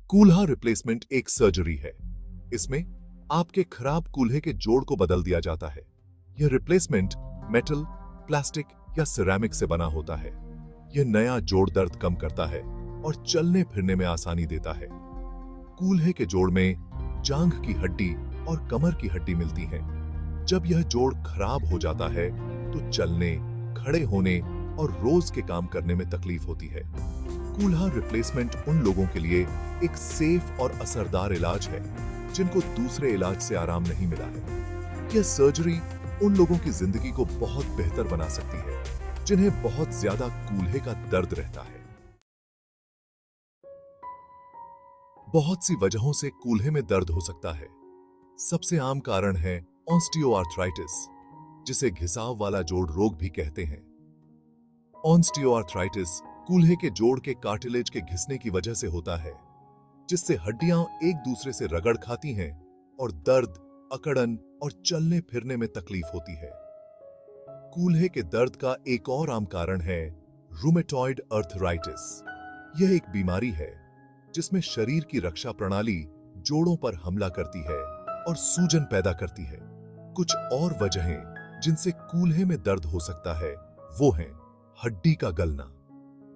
कूल्हा replacement एक surgery है। इसमें आपके खराब कूल्हे के जोड़ को बदल दिया जाता है। यह रिप्लेसमेंट मेटल, प्लास्टिक या सिरेमिक से बना होता है। यह नया जोड़ दर्द कम करता है और चलने फिरने में आसानी देता है। कूल्हे के जोड़ में जांघ की हड्डी और कमर की हड्डी मिलती है। जब यह जोड़ खराब हो जाता है तो चलने, खड़े होने और रोज के काम करने में तकलीफ होती है। कूल्हा रिप्लेसमेंट उन लोगों के लिए एक सेफ और असरदार इलाज है जिनको दूसरे इलाज से आराम नहीं मिला है। यह सर्जरी उन लोगों की जिंदगी को बहुत बेहतर बना सकती है जिन्हें बहुत ज्यादा कूल्हे का दर्द रहता है। बहुत सी वजहों से कूल्हे में दर्द हो सकता है। सबसे आम कारण है ऑस्टियोआर्थराइटिस, जिसे घिसाव वाला जोड़ रोग भी कहते हैं। ऑस्टियोआर्थराइटिस कूल्हे के जोड़ के कार्टिलेज के घिसने की वजह से होता है, जिससे हड्डियां एक दूसरे से रगड़ खाती हैं और दर्द, अकड़न और चलने फिरने में तकलीफ होती है। कूल्हे के दर्द का एक और आम कारण है रूमेटॉइड अर्थराइटिस। यह एक बीमारी है जिसमें शरीर की रक्षा प्रणाली जोड़ों पर हमला करती है और सूजन पैदा करती है। कुछ और वजहें जिनसे कूल्हे में दर्द हो सकता है वो हैं हड्डी का गलना,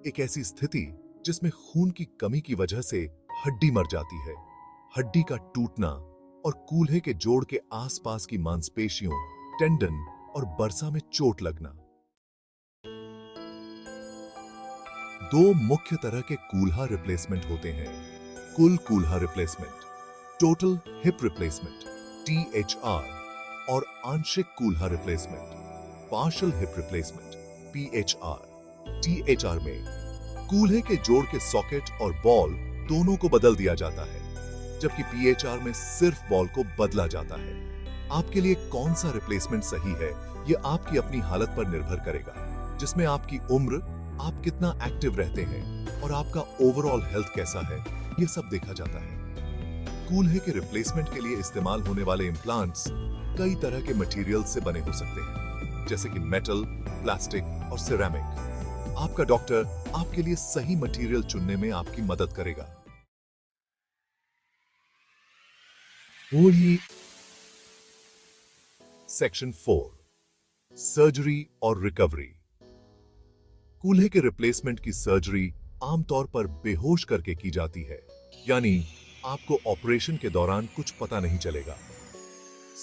एक ऐसी स्थिति जिसमें खून की कमी की वजह से हड्डी मर जाती है, हड्डी का टूटना और कूल्हे के जोड़ के आसपास की मांसपेशियों, टेंडन और बरसा में चोट लगना। दो मुख्य तरह के कूल्हा रिप्लेसमेंट होते हैं। कुल कूल्हा replacement, total hip replacement THR, और आंशिक कूल्हा replacement, partial hip replacement PHR। THR में कूल्हे के जोड़ के सॉकेट और बॉल दोनों को बदल दिया जाता है, जबकि PHR में सिर्फ बॉल को बदला जाता है। आपके लिए कौन सा रिप्लेसमेंट सही है यह आपकी अपनी हालत पर निर्भर करेगा, जिसमें आपकी उम्र, आप कितना एक्टिव रहते हैं और आपका ओवरऑल हेल्थ कैसा है, यह सब देखा जाता है। कूल्हे के रिप्लेसमेंट के लिए इस्तेमाल होने वाले इम्प्लांट्स कई तरह के मटेरियल से बने हो सकते हैं, जैसे कि मेटल, प्लास्टिक और सिरेमिक। आपका डॉक्टर आपके लिए सही मटेरियल चुनने में आपकी मदद करेगा। सेक्शन 4, सर्जरी और रिकवरी। कूल्हे के रिप्लेसमेंट की सर्जरी आमतौर पर बेहोश करके की जाती है, यानी आपको ऑपरेशन के दौरान कुछ पता नहीं चलेगा।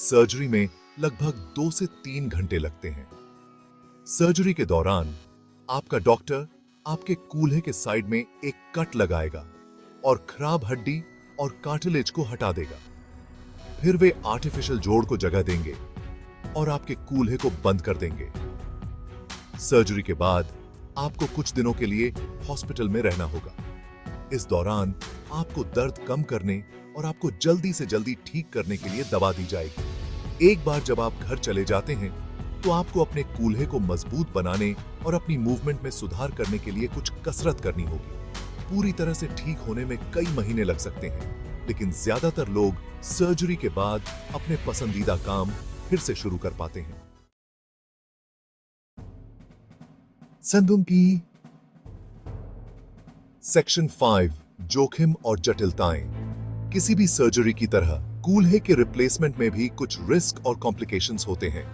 सर्जरी में लगभग 2 से 3 घंटे लगते हैं। सर्जरी के दौरान आपका डॉक्टर आपके कूल्हे के साइड में एक कट लगाएगा और खराब हड्डी और कार्टिलेज को हटा देगा। फिर वे आर्टिफिशियल जोड़ को जगह देंगे और आपके कूल्हे को बंद कर देंगे। सर्जरी के बाद आपको कुछ दिनों के लिए हॉस्पिटल में रहना होगा। इस दौरान आपको दर्द कम करने और आपको जल्दी से जल्दी ठीक करने के लिए दवा दी जाएगी। एक बार जब आप घर चले जाते हैं तो आपको अपने कूल्हे को मजबूत बनाने और अपनी मूवमेंट में सुधार करने के लिए कुछ कसरत करनी होगी। पूरी तरह से ठीक होने में कई महीने लग सकते हैं, लेकिन ज्यादातर लोग सर्जरी के बाद अपने पसंदीदा काम फिर से शुरू कर पाते हैं। संदुम की सेक्शन 5, जोखिम और जटिलताएं। किसी भी सर्जरी की तरह कूल्हे के रिप्लेसमेंट में भी कुछ रिस्क और कॉम्प्लिकेशंस होते हैं।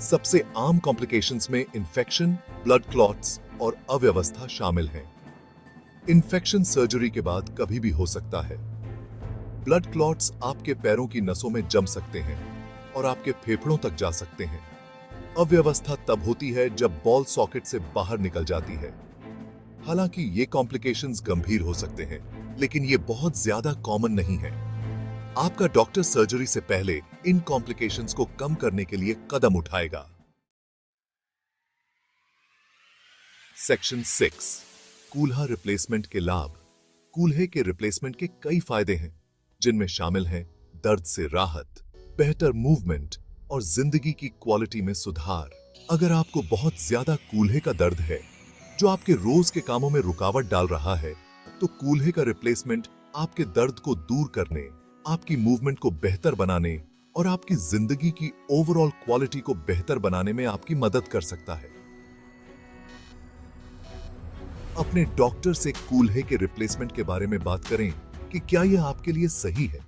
सबसे आम कॉम्प्लिकेशंस में इन्फेक्शन, ब्लड क्लॉट्स और अव्यवस्था शामिल हैं। इन्फेक्शन सर्जरी के बाद कभी भी हो सकता है। ब्लड क्लॉट्स आपके पैरों की नसों में जम सकते हैं और आपके फेफड़ों तक जा सकते हैं। अव्यवस्था तब होती है जब बॉल सॉकेट से बाहर निकल जाती है। हालांकि ये कॉम्प्लिकेशंस गंभीर हो सकते हैं, लेकिन ये बहुत ज्यादा कॉमन नहीं है। आपका डॉक्टर सर्जरी से पहले इन कॉम्प्लिकेशंस को कम करने के लिए कदम उठाएगा। सेक्शन 6, कूल्हा रिप्लेसमेंट के लाभ। कूल्हे के रिप्लेसमेंट के कई फायदे हैं, जिनमें शामिल हैं दर्द से राहत, बेहतर मूवमेंट और जिंदगी की क्वालिटी में सुधार। अगर आपको बहुत ज्यादा कूल्हे का दर्द है जो आपके रोज के कामों में रुकावट डाल रहा है, तो कूल्हे का रिप्लेसमेंट आपके दर्द को दूर करने, आपकी मूवमेंट को बेहतर बनाने और आपकी जिंदगी की ओवरऑल क्वालिटी को बेहतर बनाने में आपकी मदद कर सकता है। अपने डॉक्टर से कूल्हे के रिप्लेसमेंट के बारे में बात करें कि क्या यह आपके लिए सही है।